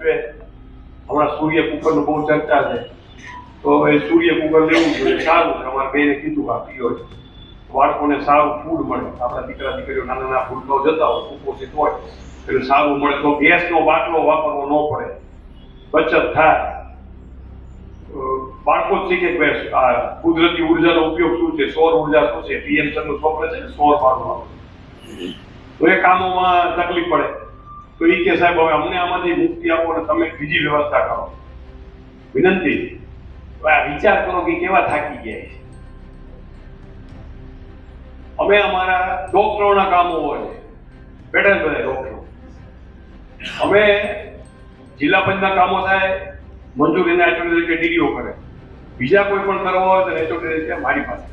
સૂચવે. હમણાં સૂર્ય કુકરનું બહુ ચર્ચા છે, તો હવે સૂર્ય કુકર લેવું જોઈએ. સારું છે, અમારા બેને કીધું આ પીઓ છે, બાળકોને સારું ફૂડ મળે. આપણા દીકરા દીકરીઓ નાના નાના ફૂડનો જતા હોય, કુપોષિત હોય, એટલે સારું મળે તો ગેસનો બાટલો વાપરવો ન પડે, બચત થાય. બાળકો જ શીખે કે ભાઈ આ કુદરતી ઉર્જાનો ઉપયોગ શું છે, સૌર ઉર્જા શું છે. પીએમ સરનું સ્વપ્ન છે ને સૌર પાડવાનું. તો એ કામોમાં તકલીફ પડે તો એ કે સાહેબ હવે અમને આમાંથી મુક્તિ આપો અને તમે બીજી વ્યવસ્થા કરો. વિનંતી, વિચાર કરો કે કેવા થાકી ગયા છે. અમે અમારા ડોક્ટરોના કામો હોય, બેઠા બધા ડોક્ટરો, અમે જિલ્લા પંચના કામો થાય, મંજૂરીને એચઓડી તરીકે ડીડીઓ કરે. બીજા કોઈ પણ કરવા હોય તો એચઓડી તરીકે મારી પાસે.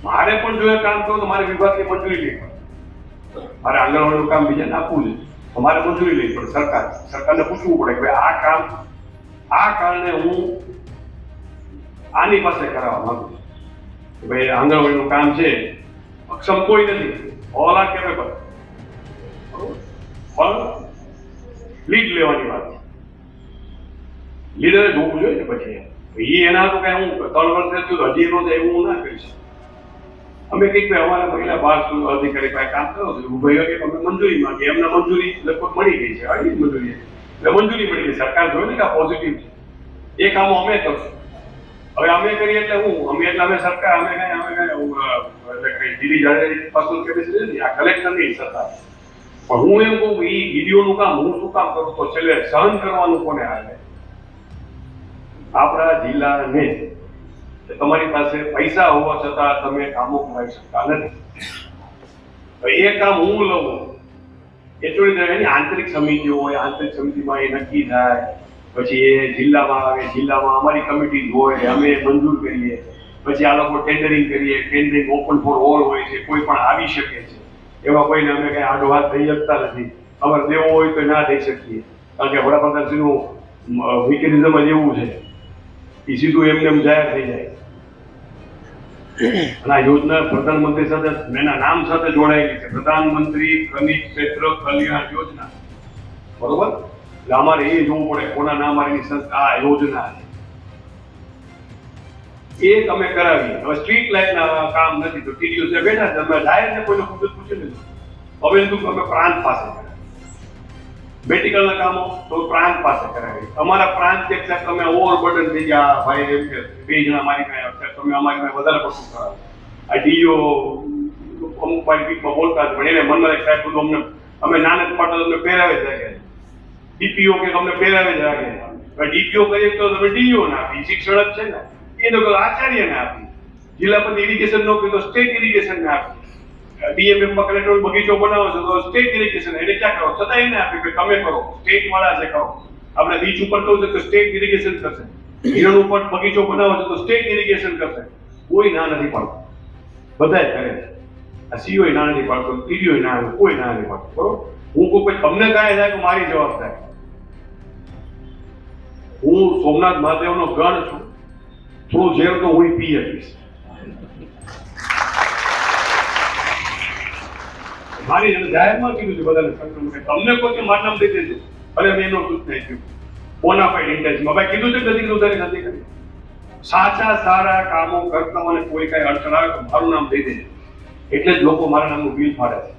મારે પણ જો એ કામ કરો તો મારે વિભાગની મંજૂરી લેવી પડે. મારે આંગણવાડીનું કામ બીજાને આપવું છે તો મારે મંજૂરી લેવી પડે. સરકારને પૂછવું પડે કે આ કામ આ કારણે હું આની પાસે કરાવવા માંગુ છું કે ભાઈ આંગણવાડીનું કામ છે, અક્ષમ કોઈ નથી, ઓલ આર કેપેબલ, પણ લીડ લેવાની વાત છે. લીડરે જોવું જોઈએ ને પછી એ એના તો કઈ હું 3 વર્ષ થયું હજી એનો એવું હું ના કરી શકું. અમે કંઈક અમારા મહિલા બાળ અધિકારી પાસે કામ કરો છો, ભાઈ કે અમે મંજૂરી માંગીએ, એમને મંજૂરી લગભગ મળી ગઈ છે, આવી જ મંજૂરી એટલે મંજૂરી મળી ગઈ. સરકાર જોઈ ને કે આ પોઝિટિવ છે, એ કામો અમે કરશું. હવે અમે કરીએ એટલે અમે સરકાર અમે કઈ દિલ્હી જાડેજાની પર્સનલ કેપેસિટી નથી, આ કલેક્ટરની સરકાર. પણ હું એમ કહું એ ડીડીઓનું કામ હું શું કામ કરું તો છેલ્લે સહન કરવાનું કોને આવે? આપણા જિલ્લાને તમારી પાસે પૈસા હોવા છતાં તમે કામો કરાવી શકતા નથી. એ કામ હું લઉં, એચઓડી એની આંતરિક સમિતિઓ હોય, આંતરિક સમિતિમાં એ નક્કી થાય, પછી એ જિલ્લામાં આવે, જિલ્લામાં અમારી કમિટી હોય, અમે મંજૂર કરીએ, પછી આ લોકો ટેન્ડરિંગ કરીએ. ટેન્ડરિંગ ઓપન ફોર ઓલ હોય છે, કોઈ પણ આવી શકે છે. એવા કોઈને અમે કઈ આડો હાથ થઈ શકતા નથી. અમારે દેવો હોય તો ના દઈ શકીએ, કારણ કે વડાપ્રધાનશ્રીનું મિકેનિઝમ જ એવું છે, એ સીધું એમને એમ જાહેર થઈ જાય. અને આ યોજના પ્રધાનમંત્રી સાથે એના નામ સાથે જોડાયેલી છે, પ્રધાનમંત્રી ખનિજ ક્ષેત્ર કલ્યાણ યોજના, બરોબર? એટલે અમારે એ જોવું પડે કોના નામ આની સંસ્થા આ યોજના છે, એ તમે કરાવીએ. હવે સ્ટ્રીટ લાઇટના કામ નથી તો ટીડીઓ છે બેઠા છે, અમે ડાયરેક્ટ કોઈને પૂછી લીધું. હવે એનું અમે પ્રાંત પાસે કરાવીએ. મેડિકલના કામો તો પ્રાંત પાસે કરાવીએ. અમારા પ્રાંત કે તમે ઓવરબર્ડન થઈ ગયા ભાઈ, એમ કે 2 જણા મારી પાસે તમે અમારી પાસે વધારે પડતું કરાવો. આ ડીઓ અમુક મારી પીકમાં બોલતા પણ એને મનમાં એક સાહેબ બધું અમે નાનક પાટો તમને પહેરાવે જ રાખે, ડીપીઓ કે તમને પહેરાવે જ રાખે. ડીપીઓ કરીએ તો તમે ડીઓ ના આપી, શિક્ષણ જ છે ને, એ તો આચાર્યને આપી. જિલ્લા પંચાયત ઇરિગેશન નો કે તો સ્ટેટ ઇરિગેશન ને આપી. ડીએમએફ માં કલેક્ટર બગીચો બનાવો છો તો સ્ટેટ ઇરિગેશન એને ક્યાં કરો, છતાં એને આપી કે તમે કરો, સ્ટેટ વાળા છે કરો. આપણે બીચ ઉપર કહું છે કે સ્ટેટ ઇરિગેશન કરશે, હિરણ ઉપર બગીચો બનાવો છો તો સ્ટેટ ઇરિગેશન કરશે. કોઈ ના નથી પાડતું, બધા જ કરે છે. આ સીઓ ના નથી પાડતો, ટીડીઓ ના, કોઈ ના નથી પાડતું, બરોબર? હું કોઈ પછી તમને કાંઈ થાય તો મારી જવાબદારી. હું સોમનાથ મહાદેવનો ગણ છું, થોડું ઝેર તો હું પી શકીશ. મારી જાહેરમાં કીધું છે બધાને, તમને કોઈ મારું નામ દઈ દેજો, અને મેં એનો સૂચ નહીં થયું બોનાફાઇડ ઇન્ટેન્શનમાં. ભાઈ કીધું છે નથી કીધું તારી નથી કરી. સાચા સારા કામો કરતા મને કોઈ કઈ અડચણ આવે તો મારું નામ દઈ દેજો, એટલે જ લોકો મારા નામનું બિલ ફાડે છે.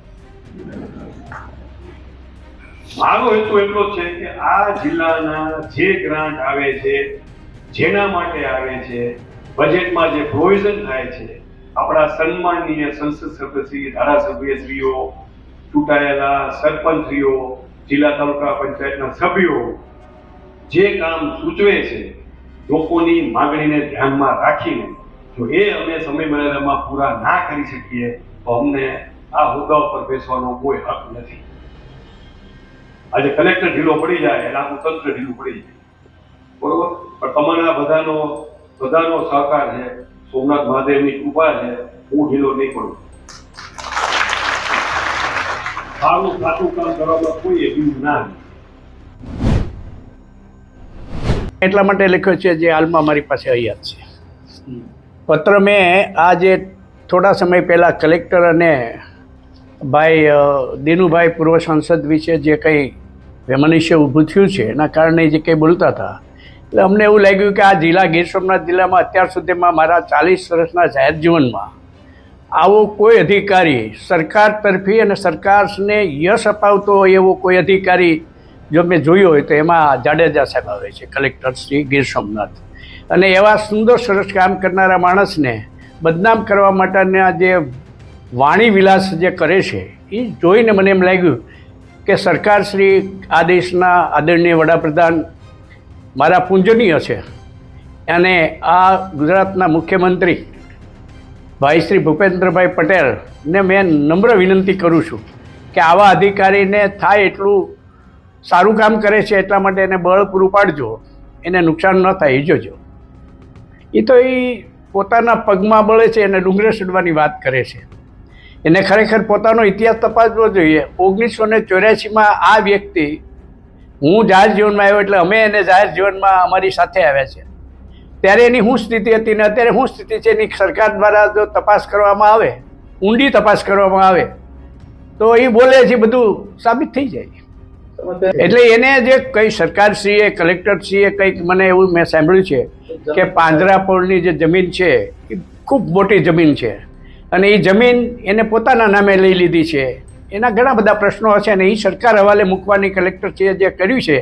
મારો હેતુ એટલો જ છે કે આ જિલ્લાના જે ગ્રાન્ટ આવે છે, જેના માટે આવે છે, બજેટમાં જે પ્રોવિઝન થાય છે, આપણા સન્માનનીય સંસદ સભ્યશ્રી, ધારાસભ્યશ્રીઓ, ચૂંટાયેલા સરપંચશ્રીઓ, જિલ્લા તાલુકા પંચાયતના સભ્યો જે કામ સૂચવે છે, લોકોની માગણીને ધ્યાનમાં રાખીને જો એ અમે સમયમર્યાદામાં પૂરા ના કરી શકીએ તો અમને આ હોદ્દા ઉપર બેસવાનો કોઈ હક નથી. આજે કલેક્ટર ઢીલો પડી જાય એટલે આખું તંત્ર ઢીલું પડી જાય, બરોબર? પણ તમારા બધાનો સહકાર છે, સોમનાથ મહાદેવની કૃપા છે, હું ઢીલો નહીં પડું. સારું સાચું કામ કરવામાં કોઈ એવું ના. એટલા માટે લખ્યો છે જે હાલમાં મારી પાસે અહીંયા છે પત્ર. મેં આજે થોડા સમય પહેલાં કલેક્ટર અને ભાઈ દિનુભાઈ પૂર્વ સાંસદ વિશે જે કંઈ વેમનસ્ય ઊભું થયું છે એના કારણે જે કંઈ બોલતા હતા, એટલે અમને એવું લાગ્યું કે આ જિલ્લા ગીર સોમનાથ જિલ્લામાં અત્યાર સુધીમાં મારા 40 વર્ષના જાહેર જીવનમાં આવો કોઈ અધિકારી સરકાર તરફી અને સરકારને યશ અપાવતો હોય એવો કોઈ અધિકારી જો મેં જોયો હોય તો એમાં જાડેજા સાહેબ આવે છે, કલેક્ટર શ્રી ગીર સોમનાથ. અને એવા સુંદર સરસ કામ કરનારા માણસને બદનામ કરવા માટેના જે વાણી વિલાસ જે કરે છે એ જોઈને મને એમ લાગ્યું કે સરકાર શ્રી આ દેશના આદરણીય વડાપ્રધાન મારા પૂજનીય છે અને આ ગુજરાતના મુખ્યમંત્રી ભાઈ શ્રી ભૂપેન્દ્રભાઈ પટેલને મેં નમ્ર વિનંતી કરું છું કે આવા અધિકારીને થાય એટલું સારું કામ કરે છે એટલા માટે એને બળ પૂરું પાડજો, એને નુકસાન ન થાય એ જોજો. એ તો એ પોતાના પગમાં બળે છે એને ડુંગરે ચડવાની વાત કરે છે. એને ખરેખર પોતાનો ઇતિહાસ તપાસવો જોઈએ. 1984માં આ વ્યક્તિ, હું જાહેર જીવનમાં આવ્યો એટલે અમે એને જાહેર જીવનમાં અમારી સાથે આવ્યા છે, ત્યારે એની શું સ્થિતિ હતી ને અત્યારે શું સ્થિતિ છે એની સરકાર દ્વારા જો તપાસ કરવામાં આવે, ઊંડી તપાસ કરવામાં આવે તો એ બોલે છે બધું સાબિત થઈ જાય. એટલે એને જે કંઈ સરકારશ્રીએ કલેક્ટરશ્રીએ કંઈક મને એવું મેં સાંભળ્યું છે કે પાંજરાપોળની જે જમીન છે એ ખૂબ મોટી જમીન છે અને એ જમીન એને પોતાના નામે લઈ લીધી છે. એના ઘણા બધા પ્રશ્નો હશે અને એ સરકાર હવાલે મૂકવાની કલેક્ટરશ્રીએ જે કર્યું છે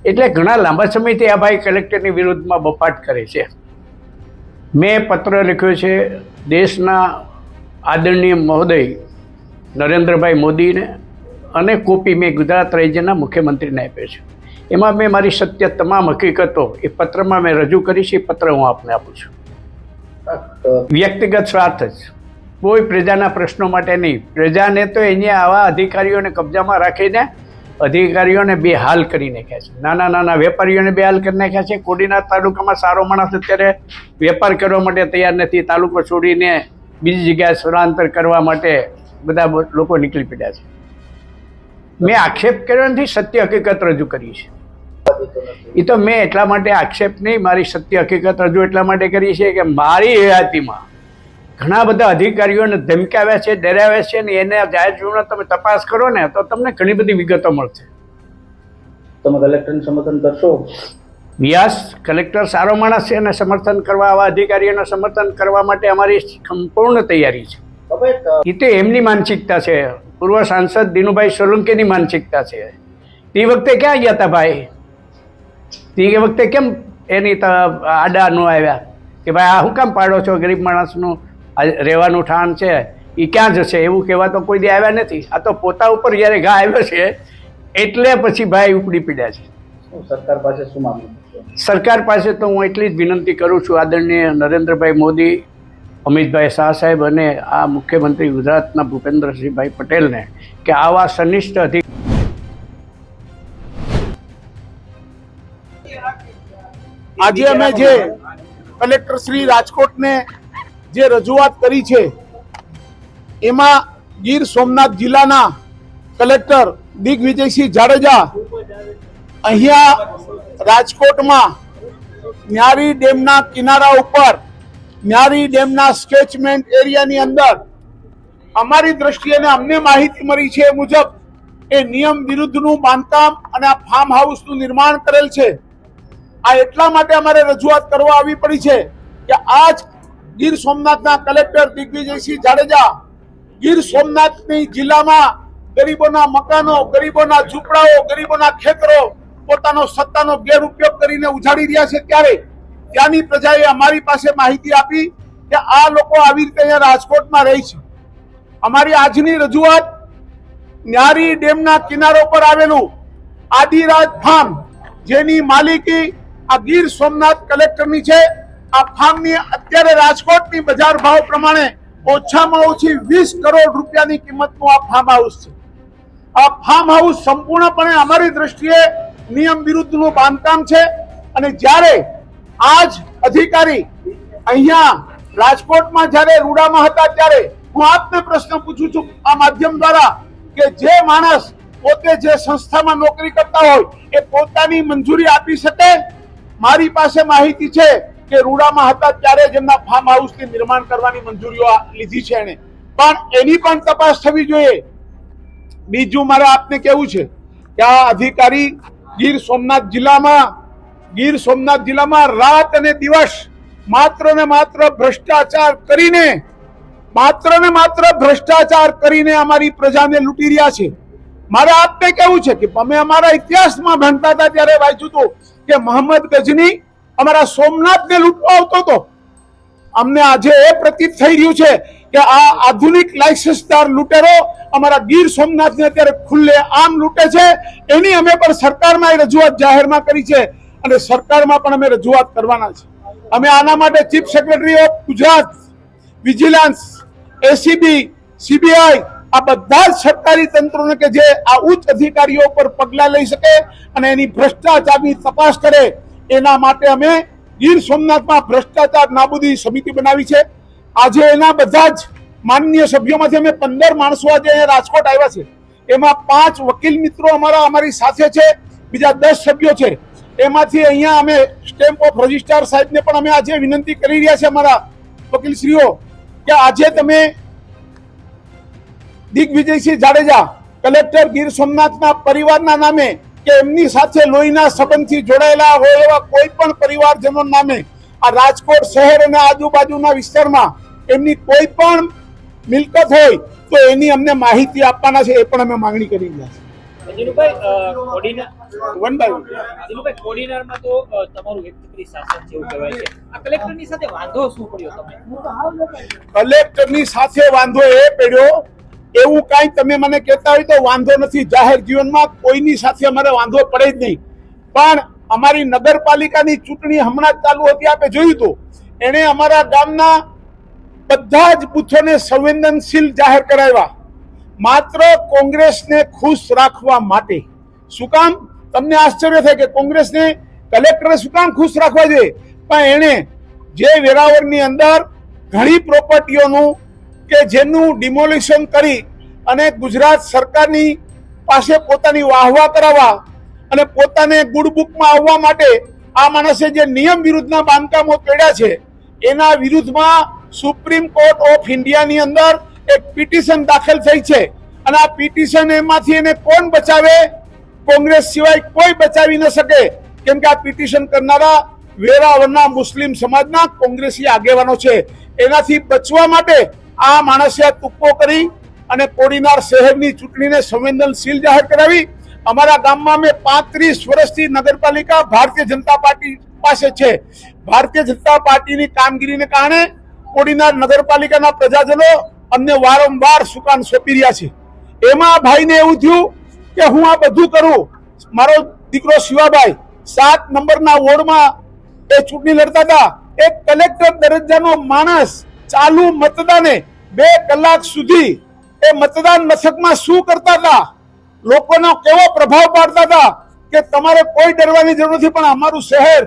એટલે ઘણા લાંબા સમયથી આ ભાઈ કલેક્ટરની વિરુદ્ધમાં બફાટ કરે છે. મેં પત્ર લખ્યો છે દેશના આદરણીય મહોદય નરેન્દ્રભાઈ મોદીને અને કોપી મેં ગુજરાત રાજ્યના મુખ્યમંત્રીને આપ્યો છે. એમાં મેં મારી સત્ય તમામ હકીકતો એ પત્રમાં મેં રજૂ કરી છે. એ પત્ર હું આપને આપું છું. વ્યક્તિગત સ્વાર્થ જ, કોઈ પ્રજાના પ્રશ્નો માટે નહીં. પ્રજાને તો અહીંયા આવા અધિકારીઓને કબજામાં રાખીને અધિકારીઓને બેહાલ કરી નાખ્યા છે. નાના નાના વેપારીઓને બેહાલ કરી નાખ્યા છે. કોડીનાર તાલુકામાં સારો માણસ અત્યારે વેપાર કરવા માટે તૈયાર નથી. તાલુકો છોડીને બીજી જગ્યાએ સ્થળાંતર કરવા માટે બધા લોકો નીકળી પડ્યા છે. મેં આક્ષેપ કર્યો નથી, સત્ય હકીકત રજૂ કરી છે. એ તો મેં એટલા માટે આક્ષેપ નહીં, મારી સત્ય હકીકત રજૂ એટલા માટે કરી છે કે મારી હયાતીમાં ઘણા બધા અધિકારીઓને ધમકાવ્યા છે, ડરાવ્યા છે ને એને જાહેર જીવનમાં તમે તપાસ કરો ને તો તમને ઘણી બધી વિગતો મળશે. તમે કલેક્ટરને સમર્થન કરશો? વ્યાસ કલેક્ટર સારો માણસ છે અને સમર્થન કરવા, આવા અધિકારીઓને સમર્થન કરવા માટે અમારી સંપૂર્ણ તૈયારી છે. એ તો એમની માનસિકતા છે. પૂર્વ સાંસદ દિનુભાઈ સોલંકીની માનસિકતા છે. તે વખતે ક્યાં ગયા હતા ભાઈ? તે વખતે કેમ એની આડા ન આવ્યા કે ભાઈ આ શું કામ પાડો છો? ગરીબ માણસનું રહેવાનું ઠાણ છે એ ક્યાં જશે એવું કહેવા તો કોઈ દી આવ્યા નથી. આ તો પોતા ઉપર જ્યારે ઘા આવ્યો છે એટલે પછી ભાઈ ઉપડી પીડ્યા છે. સરકાર પાસે શું માંગણી? સરકાર પાસે તો હું એટલી જ વિનંતી કરું છું આદરણીય નરેન્દ્રભાઈ મોદી, અમિતભાઈ શાહ સાહેબ અને આ મુખ્યમંત્રી ગુજરાતના ભૂપેન્દ્રસિંહભાઈ પટેલને કે આવા સનિષ્ઠ આજે અમે જે કલેક્ટર શ્રી રાજકોટને જે રજૂઆત કરી છે એમાં ગીર સોમનાથ જિલ્લાના કલેક્ટર દિગ્વિજયસિંહ જાડેજા અહીંયા રાજકોટમાં ન્યારી ડેમના કિનારા ઉપર ન્યારી ડેમના સ્કેચમેન્ટ એરિયાની અંદર અમારી દ્રષ્ટિએ અમને માહિતી મળી છે એ મુજબ એ નિયમ વિરુદ્ધનું બાંધકામ અને આ ફાર્મ હાઉસનું નિર્માણ કરેલ છે. આ એટલા માટે અમારે રજૂઆત કરવા આવી પડી છે કે આજ ગીર સોમનાથના કલેક્ટર દિગ્વિજયસિંહ જાડેજા ગીર સોમનાથની જિલ્લામાં ગરીબોના મકાનો, ગરીબોના ઝૂંપડાઓ, ગરીબોના ખેતરો પોતાનો સત્તાનો ગેરઉપયોગ કરીને ઉજાડી રહ્યા છે. ત્યારે ત્યાંની પ્રજાએ અમારી પાસે માહિતી આપી કે આ લોકો આવી રીતે અહીંયા રાજકોટમાં રહે છે. અમારી આજની રજૂઆત ન્યારી ડેમના કિનારો પર આવેલું આદિરાજ ફાર્મ જેની માલિકી આ ગીર સોમનાથ કલેક્ટરની છે. આ ફાર્મની અત્યારે રાજકોટની બજાર ભાવ પ્રમાણે ઓછામાં ઓછી 20 કરોડ રૂપિયાની કિંમતનું આ ફાર્મ હાઉસ છે. આ ફાર્મ હાઉસ સંપૂર્ણપણે અમારી દ્રષ્ટિએ નિયમ વિરુદ્ધનું બાંધકામ છે. અને જ્યારે આજ અધિકારી અહીંયા રાજકોટમાં જ્યારે રૂડામાં હતા ત્યારે હું આપને પ્રશ્ન પૂછું છું આ માધ્યમ દ્વારા કે જે માણસ પોતે જે સંસ્થામાં નોકરી કરતા હોય એ પોતાની મંજૂરી આપી શકે? મારી પાસે માહિતી છે કે રૂડામાં હતા ત્યારે જેમના ફાર્મ હાઉસની નિર્માણ કરવાની મંજૂરીઓ લીધી છે એને, પણ એની પણ તપાસ થવી જોઈએ. બીજું મારે આપને કહેવું છે કે આ અધિકારી ગીર સોમનાથ જિલ્લામાં રાત અને દિવસ માત્ર ને માત્ર ભ્રષ્ટાચાર કરીને અમારી પ્રજાને લૂંટી રહ્યા છે. મારે આપને કેવું છે કે અમે અમારા ઇતિહાસમાં ભણતા હતા ત્યારે વાંચ્યું હતું કે મોહમ્મદ ગજની અમારા સોમનાથને લૂંટવા આવતો હતો. અમને આજે એ પ્રતીત થઈ રહ્યું છે કે આ આધુનિક લાયસન્સદાર લૂંટેરો અમારા ગીર સોમનાથને અત્યારે ખુલ્લે આમ લૂંટે છે. એની અમે પણ સરકારમાં રજૂઆત જાહેરમાં કરી છે અને સરકારમાં પણ અમે રજૂઆત કરવાના છે. અમે આના માટે chief secretary of Gujarat, vigilance, ACB, CBI આ બધા જ સરકારી તંત્રોને કે જે આ ઉચ્ચ અધિકારીઓ પર પગલાં લઈ શકે અને એની ભ્રષ્ટાચારની તપાસ કરે એના માટે અમે ગીર સોમનાથમાં ભ્રષ્ટાચાર નાબૂદી સમિતિ બનાવી છે. આજે એના બધા જ માનનીય સભ્યોમાંથી અમે 15 માણસો આજે અહીંયા રાજકોટ આવ્યા છે. એમાં 5 વકીલ મિત્રો અમારી સાથે છે, બીજા 10 સભ્યો છે. એમાંથી અહીંયા અમે સ્ટેમ્પ ઓફ રજિસ્ટ્રાર સાહેબને પણ અમે આજે વિનંતી કરી રહ્યા છે અમારા વકીલશ્રીઓ કે આજે તમે દિગ્વિજયસિંહ જાડેજા કલેક્ટર ગીર સોમનાથના પરિવારના નામે કે એમની સાથે લોહીના સંબંધથી જોડાયેલા હોય એવા કોઈ પણ પરિવારજનો નામે આ રાજકોટ શહેર અને આજુબાજુના વિસ્તારમાં એમની કોઈ પણ મિલકત હોય તો એની અમને માહિતી આપવાના છે. એ પણ અમે માંગણી કરી રહ્યા છીએ. જીલુભાઈ, કોડીનારમાં તો તમારું વ્યક્તિગત શાસન છે એવું કહેવાય છે. આ કલેક્ટરની સાથે વાંધો શું પડ્યો તમે? કલેક્ટરની સાથે વાંધો એ પડ્યો એવું કાંઈ તમે મને કહેતા હોય તો વાંધો નથી. જાહેર જીવનમાં કોઈની સાથે અમારે વાંધો પડે જ નહીં. પણ અમારી નગરપાલિકાની ચૂંટણી હમણાં જ ચાલુ હતી, આપણે જોયું હતું. એણે અમારા ગામના બધા જ બૂથોને સંવેદનશીલ જાહેર કરાવ્યા માત્ર કોંગ્રેસને ખુશ રાખવા માટે. શું કામ? તમને આશ્ચર્ય થાય કે કોંગ્રેસને કલેક્ટરે શું કામ ખુશ રાખવા જોઈએ? પણ એણે જે વેરાવળની અંદર ઘણી પ્રોપર્ટીઓનું કે જેનું ડિમોલિશન કરી અને ગુજરાત સરકારની પાસે પોતાની વાહવા કરાવવા અને પોતાને ગુડ બુકમાં આવવા માટે આ માણસે જે નિયમ વિરુદ્ધના બાંધકામો કર્યા છે એના વિરુદ્ધમાં સુપ્રીમ કોર્ટ ઓફ ઇન્ડિયાની અંદર એક પિટિશન દાખલ થઈ છે. અને આ પિટિશન એમાંથી એને કોણ બચાવે? કોંગ્રેસ સિવાય કોઈ બચાવી ન શકે. કેમ કે આ પિટિશન કરનારા વેરાવળના મુસ્લિમ સમાજના કોંગ્રેસી આગેવાનો છે. એનાથી બચવા માટે આ માણસે તુક્કો કરી અને કોડીનાર શહેરની ચૂંટણીને સંવેદનશીલ જાહેર કરાવી. અમારા ગામમાં અમે 35 વર્ષથી નગરપાલિકા ભારતીય જનતા પાર્ટી પાસે છે. ભારતીય જનતા પાર્ટીની કામગીરીને કારણે કોડીનાર નગરપાલિકાના પ્રજાજનો અમને વારંવાર સુકાન સોંપી રહ્યા છે. એમાં ભાઈને એવું થયું કે હું આ બધું કરું. મારો દીકરો શિવાભાઈ 7 નંબરના વોર્ડમાં એ ચૂંટણી લડતા હતા. એક કલેક્ટર દરજ્જાનો માણસ ચાલુ મતદાને 2 કલાક સુધી એ મતદાન મથકમાં શું કરતા હતા, લોકોનો કેવો પ્રભાવ પાડતા હતા કે તમારે કોઈ ડરવાની જરૂર નથી. પણ અમારું શહેર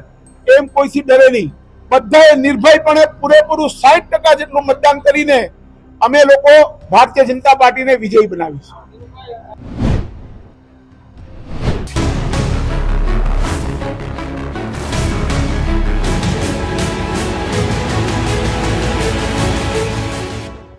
એમ કોઈથી ડરે નહીં. બધાએ નિર્ભયપણે પૂરેપૂરું 60% જેટલું મતદાન કરીને અમે લોકો ભારતીય જનતા પાર્ટીને વિજયી બનાવી છે.